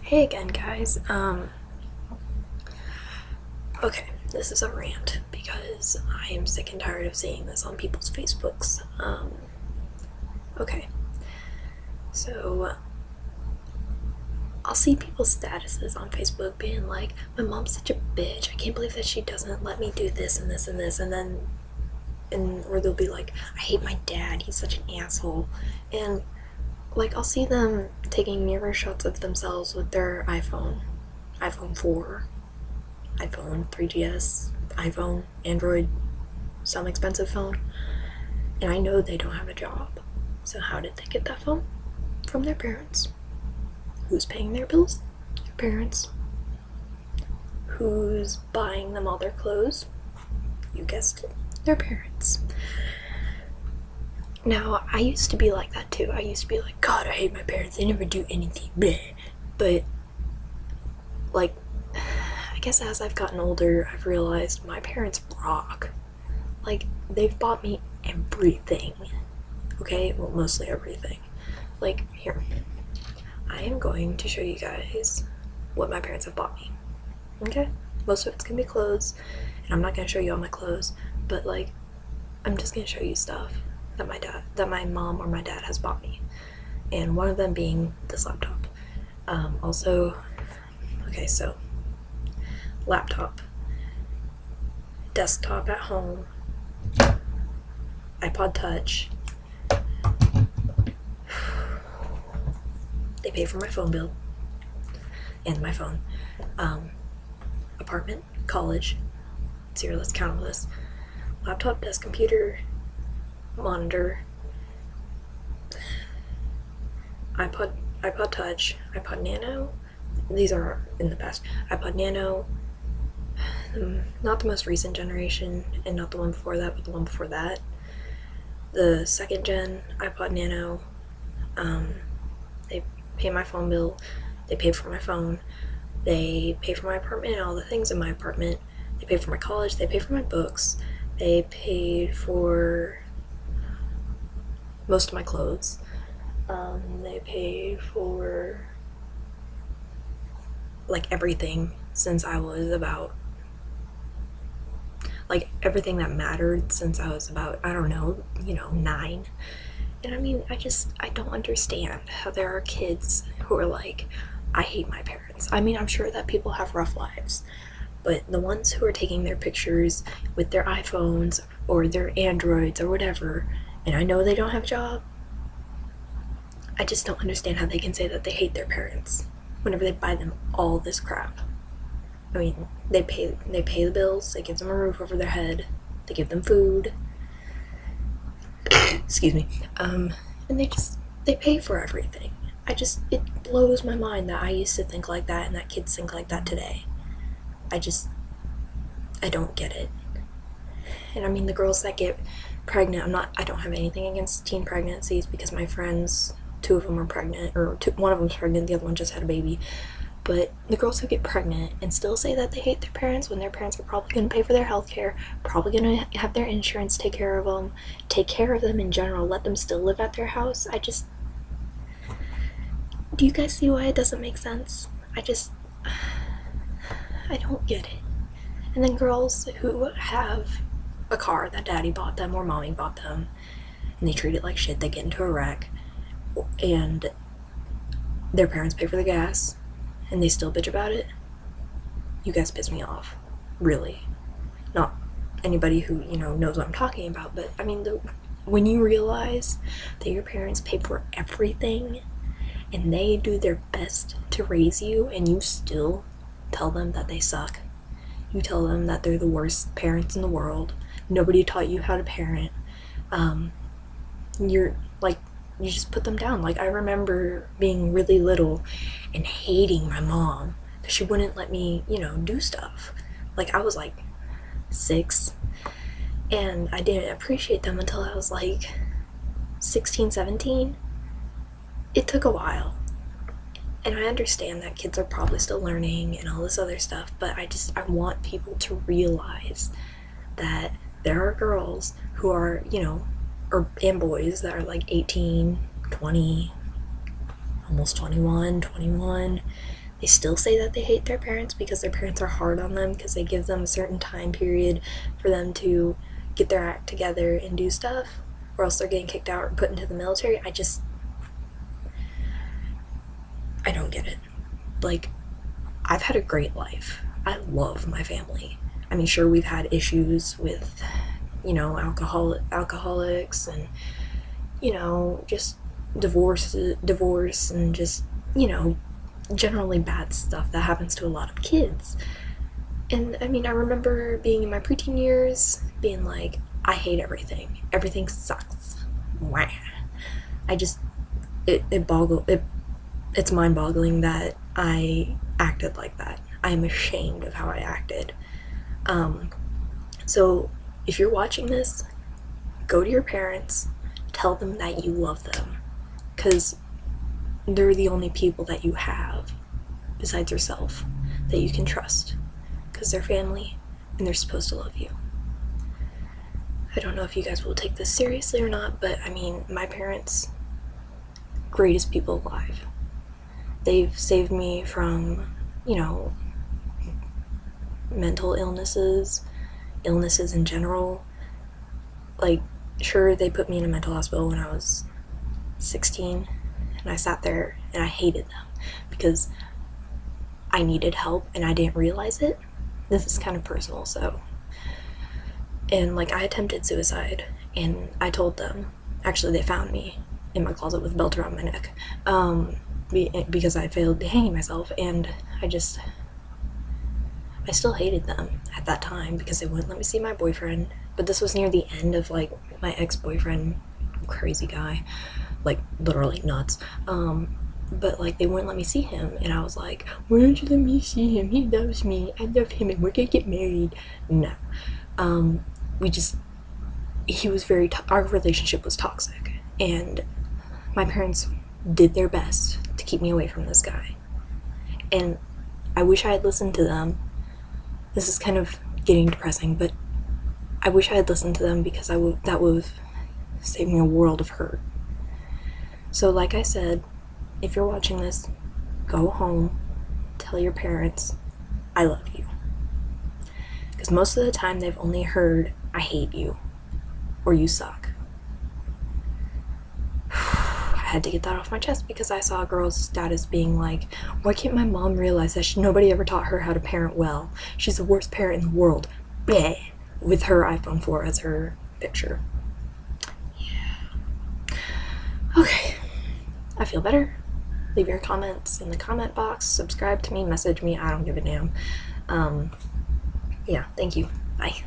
Hey again, guys. Okay, this is a rant because I am sick and tired of seeing this on people's Facebooks. Okay, so I'll see people's statuses on Facebook being like, my mom's such a bitch, I can't believe that she doesn't let me do this and this and this, or they'll be like, I hate my dad, he's such an asshole, and like, I'll see them taking mirror shots of themselves with their iPhone 4, iPhone 3GS, iPhone, Android, some expensive phone, and I know they don't have a job. So how did they get that phone? From their parents. Who's paying their bills? Their parents. Who's buying them all their clothes? You guessed it, their parents. Now, I used to be like that too. I used to be like, God, I hate my parents, they never do anything, bleh. But, like, I guess as I've gotten older, I've realized my parents rock. Like, they've bought me everything. Okay? Well, mostly everything. Like, here. I am going to show you guys what my parents have bought me. Okay? Most of it's gonna be clothes, and I'm not gonna show you all my clothes, but, like, I'm just gonna show you stuff that my mom or my dad has bought me, and one of them being this laptop. Also, okay, so laptop, desktop at home, iPod Touch. They pay for my phone bill and my phone. Apartment, college. Here, let's count all this. Laptop, desk, computer, monitor, iPod Touch, iPod Nano. These are in the past. iPod Nano, not the most recent generation, and not the one before that, but the one before that. The second gen iPod Nano. They pay my phone bill. They pay for my phone. They pay for my apartment and all the things in my apartment. They pay for my college. They pay for my books. They paid for most of my clothes. They paid for, like, everything since I was about, like, everything that mattered since I was about, I don't know, 9. And I mean, I don't understand how there are kids who are like, I hate my parents. I mean, I'm sure that people have rough lives, but the ones who are taking their pictures with their iPhones or their Androids or whatever, and I know they don't have a job, I just don't understand how they can say that they hate their parents whenever they buy them all this crap. I mean, they pay the bills, they give them a roof over their head, they give them food, excuse me, and they pay for everything. It blows my mind that I used to think like that and that kids think like that today. I don't get it. And I mean, the girls that get pregnant, I don't have anything against teen pregnancies because my friends, 2 of them are pregnant, or one of them's pregnant, the other one just had a baby. But the girls who get pregnant and still say that they hate their parents when their parents are probably going to pay for their health care, probably going to have their insurance take care of them in general, let them still live at their house. Do you guys see why it doesn't make sense? I don't get it. And then girls who have a car that daddy bought them or mommy bought them, and they treat it like shit, they get into a wreck, and their parents pay for the gas, and they still bitch about it. You guys piss me off. Really. Not anybody who, knows what I'm talking about, but I mean, when you realize that your parents pay for everything, and they do their best to raise you, and you still tell them that they suck. You tell them that they're the worst parents in the world. Nobody taught you how to parent. You just put them down. Like, I remember being really little and hating my mom because she wouldn't let me, do stuff. Like, I was like 6, and I didn't appreciate them until I was like 16, 17. It took a while. And I understand that kids are probably still learning and all this other stuff, but I want people to realize that there are girls who are, and boys that are like 18, 20, almost 21, They still say that they hate their parents because their parents are hard on them because they give them a certain time period for them to get their act together and do stuff, or else they're getting kicked out or put into the military. I don't get it. Like, I've had a great life. I love my family. I mean, sure, we've had issues with, alcoholics and, just divorce and just, generally bad stuff that happens to a lot of kids. And I mean, I remember being in my preteen years being like, I hate everything. Everything sucks. Wah. It's mind-boggling that I acted like that. I am ashamed of how I acted. So if you're watching this, go to your parents, tell them that you love them, because they're the only people that you have besides yourself that you can trust, because they're family and they're supposed to love you. I don't know if you guys will take this seriously or not, but I mean, my parents, greatest people alive. They've saved me from, mental illnesses in general. Like, sure, they put me in a mental hospital when I was 16, and I sat there and I hated them because I needed help and I didn't realize it. This is kind of personal, so. And like, I attempted suicide, and I told them, actually they found me in my closet with a belt around my neck, because I failed hanging myself, and I still hated them at that time because they wouldn't let me see my boyfriend. But this was near the end of like my ex-boyfriend, crazy guy, like literally nuts. But like, they wouldn't let me see him, and I was like, why don't you let me see him? He loves me, I love him, and we're gonna get married. No. Our relationship was toxic, and my parents did their best to keep me away from this guy. And I wish I had listened to them. This is kind of getting depressing, but I wish I had listened to them, because that would have saved me a world of hurt. So like I said, if you're watching this, go home, tell your parents, I love you. Because most of the time they've only heard, I hate you, or you suck. I had to get that off my chest because I saw a girl's status being like, why can't my mom realize that nobody ever taught her how to parent well? She's the worst parent in the world. Bleh. With her iPhone 4 as her picture. Yeah. Okay. I feel better. Leave your comments in the comment box. Subscribe to me, message me. I don't give a damn. Yeah, thank you. Bye.